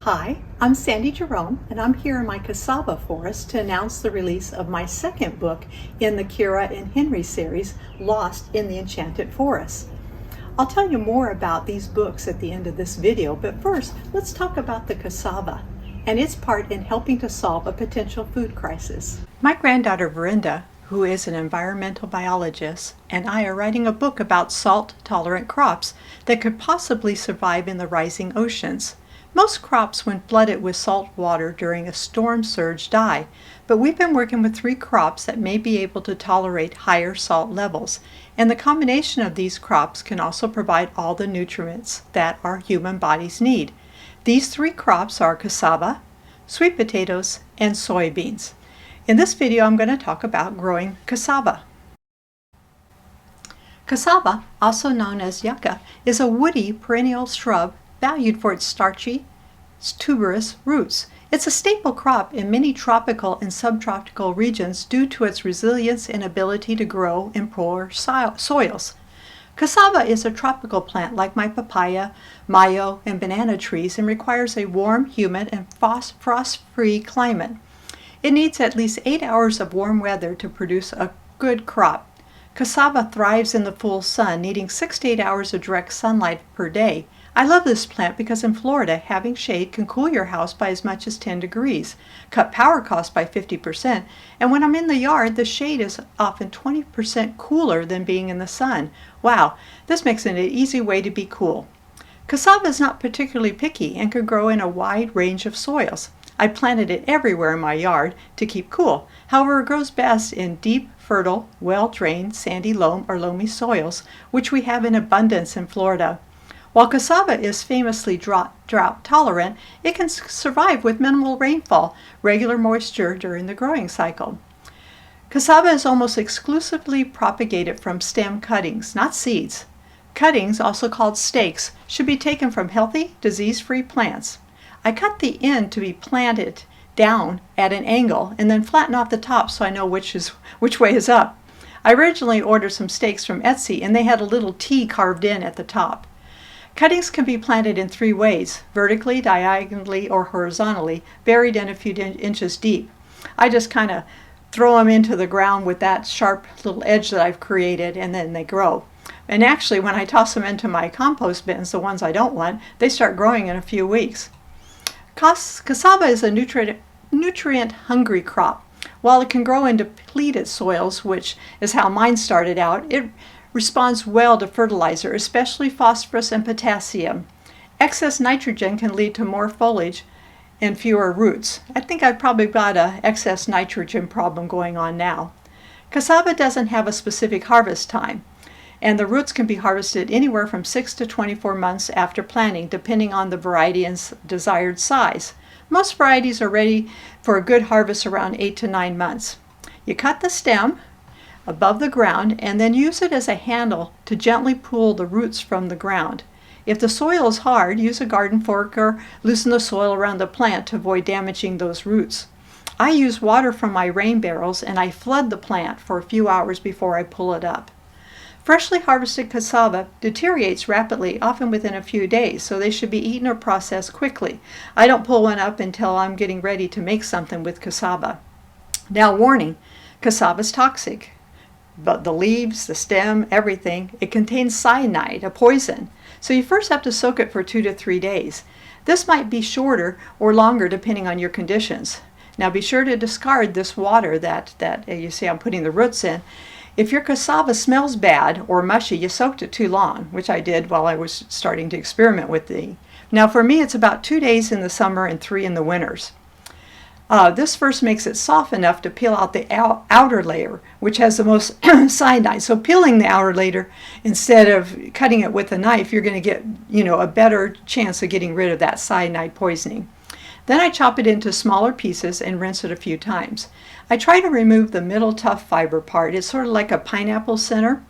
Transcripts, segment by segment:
Hi, I'm Sandi Jerome, and I'm here in my cassava forest to announce the release of my second book in the Kira and Henry series, Lost in the Enchanted Forest. I'll tell you more about these books at the end of this video, but first, let's talk about the cassava and its part in helping to solve a potential food crisis. My granddaughter Vrinda, who is an environmental biologist, and I are writing a book about salt-tolerant crops that could possibly survive in the rising oceans. Most crops, when flooded with salt water during a storm surge, die, but we've been working with 3 crops that may be able to tolerate higher salt levels, and the combination of these crops can also provide all the nutrients that our human bodies need. These 3 crops are cassava, sweet potatoes, and soybeans. In this video, I'm going to talk about growing cassava. Cassava, also known as yuca, is a woody perennial shrub valued for its starchy, tuberous roots. It's a staple crop in many tropical and subtropical regions due to its resilience and ability to grow in poor soils. Cassava is a tropical plant like my papaya, mayo, and banana trees and requires a warm, humid, and frost-free climate. It needs at least 8 hours of warm weather to produce a good crop. Cassava thrives in the full sun, needing 6 to 8 hours of direct sunlight per day. I love this plant because in Florida, having shade can cool your house by as much as 10 degrees, cut power costs by 50%, and when I'm in the yard, the shade is often 20% cooler than being in the sun. Wow, this makes it an easy way to be cool. Cassava is not particularly picky and can grow in a wide range of soils. I planted it everywhere in my yard to keep cool. However, it grows best in deep, fertile, well-drained, sandy loam or loamy soils, which we have in abundance in Florida. While cassava is famously drought tolerant, it can survive with minimal rainfall, regular moisture during the growing cycle. Cassava is almost exclusively propagated from stem cuttings, not seeds. Cuttings, also called stakes, should be taken from healthy, disease-free plants. I cut the end to be planted down at an angle and then flatten off the top so I know which way is up. I originally ordered some stakes from Etsy and they had a little T carved in at the top. Cuttings can be planted in 3 ways: vertically, diagonally, or horizontally, buried in a few inches deep. I just kind of throw them into the ground with that sharp little edge that I've created, and then they grow. And actually, when I toss them into my compost bins, the ones I don't want, they start growing in a few weeks. Cassava is a nutrient-hungry crop. While it can grow in depleted soils, which is how mine started out, it responds well to fertilizer, especially phosphorus and potassium. Excess nitrogen can lead to more foliage and fewer roots. I think I've probably got an excess nitrogen problem going on now. Cassava doesn't have a specific harvest time, and the roots can be harvested anywhere from 6 to 24 months after planting, depending on the variety and desired size. Most varieties are ready for a good harvest around 8 to 9 months. You cut the stem above the ground and then use it as a handle to gently pull the roots from the ground. If the soil is hard, use a garden fork or loosen the soil around the plant to avoid damaging those roots. I use water from my rain barrels and I flood the plant for a few hours before I pull it up. Freshly harvested cassava deteriorates rapidly, often within a few days, so they should be eaten or processed quickly. I don't pull one up until I'm getting ready to make something with cassava. Now, warning, cassava is toxic. But the leaves, the stem, everything, it contains cyanide, a poison. So you first have to soak it for 2 to 3 days. This might be shorter or longer depending on your conditions. Now be sure to discard this water that you see I'm putting the roots in. If your cassava smells bad or mushy, you soaked it too long, which I did while I was starting to experiment with the. Now for me, it's about 2 days in the summer and 3 in the winters. This first makes it soft enough to peel out the outer layer, which has the most cyanide. So peeling the outer layer instead of cutting it with a knife, you're going to get, a better chance of getting rid of that cyanide poisoning. Then I chop it into smaller pieces and rinse it a few times. I try to remove the middle tough fiber part. It's sort of like a pineapple center.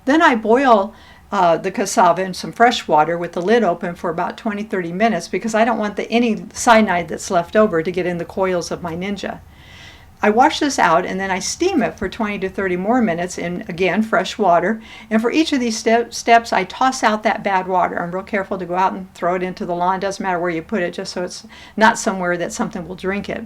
Then I boil the cassava in some fresh water with the lid open for about 20-30 minutes because I don't want any cyanide that's left over to get in the coils of my Ninja. I wash this out and then I steam it for 20 to 30 more minutes in, again, fresh water. And for each of these steps, I toss out that bad water. I'm real careful to go out and throw it into the lawn. Doesn't matter where you put it, just so it's not somewhere that something will drink it.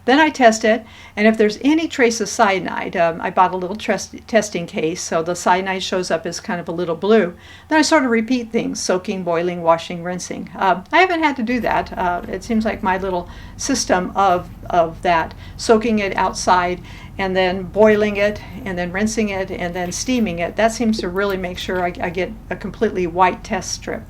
Then I test it, and if there's any trace of cyanide, I bought a little testing case, so the cyanide shows up as kind of a little blue. Then I sort of repeat things: soaking, boiling, washing, rinsing. I haven't had to do that. It seems like my little system of that, soaking it outside, and then boiling it, and then rinsing it, and then steaming it, that seems to really make sure I get a completely white test strip.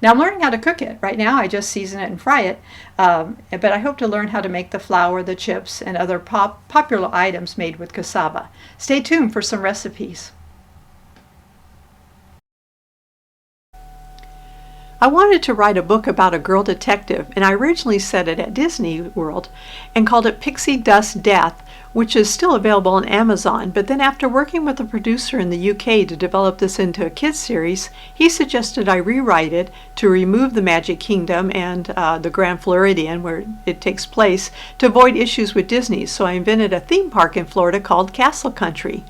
Now I'm learning how to cook it. Right now I just season it and fry it, but I hope to learn how to make the flour, the chips, and other popular items made with cassava. Stay tuned for some recipes. I wanted to write a book about a girl detective, and I originally set it at Disney World and called it Pixie Dust Death, which is still available on Amazon. But then after working with a producer in the UK to develop this into a kids series, he suggested I rewrite it to remove the Magic Kingdom and the Grand Floridian, where it takes place, to avoid issues with Disney. So I invented a theme park in Florida called Castle Country.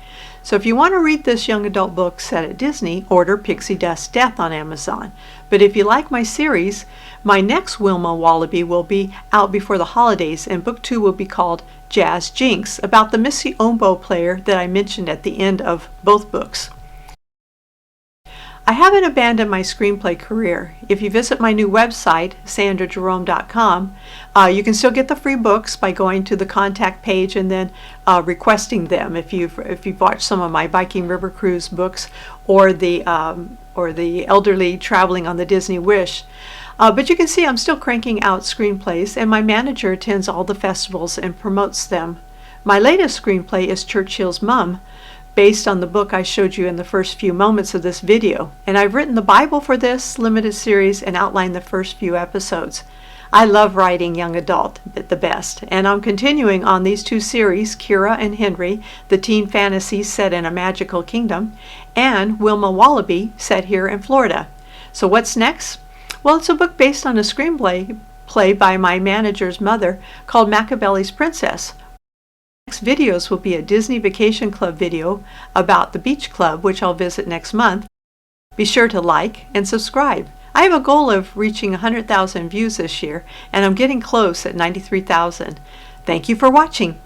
So if you want to read this young adult book set at Disney, order Pixie Dust Death on Amazon. But if you like my series, my next Wilma Wallaby will be out before the holidays, and book 2 will be called Jazz Jinx, about the Missy oboe player that I mentioned at the end of both books. I haven't abandoned my screenplay career. If you visit my new website, sandrajerome.com, you can still get the free books by going to the contact page and then requesting them. If you've watched some of my Viking River Cruise books or the elderly traveling on the Disney Wish. But you can see I'm still cranking out screenplays, and my manager attends all the festivals and promotes them. My latest screenplay is Churchill's Mum, based on the book I showed you in the first few moments of this video. And I've written the Bible for this limited series and outlined the first few episodes. I love writing young adult the best, and I'm continuing on these two series, Kira and Henry, the teen fantasy set in a magical kingdom, and Wilma Wallaby, set here in Florida. So what's next? Well, it's a book based on a screenplay by my manager's mother called Machiavelli's Princess. Next videos will be a Disney Vacation Club video about the beach club, which I'll visit next month. Be sure to like and subscribe. I have a goal of reaching 100,000 views this year, and I'm getting close at 93,000. Thank you for watching.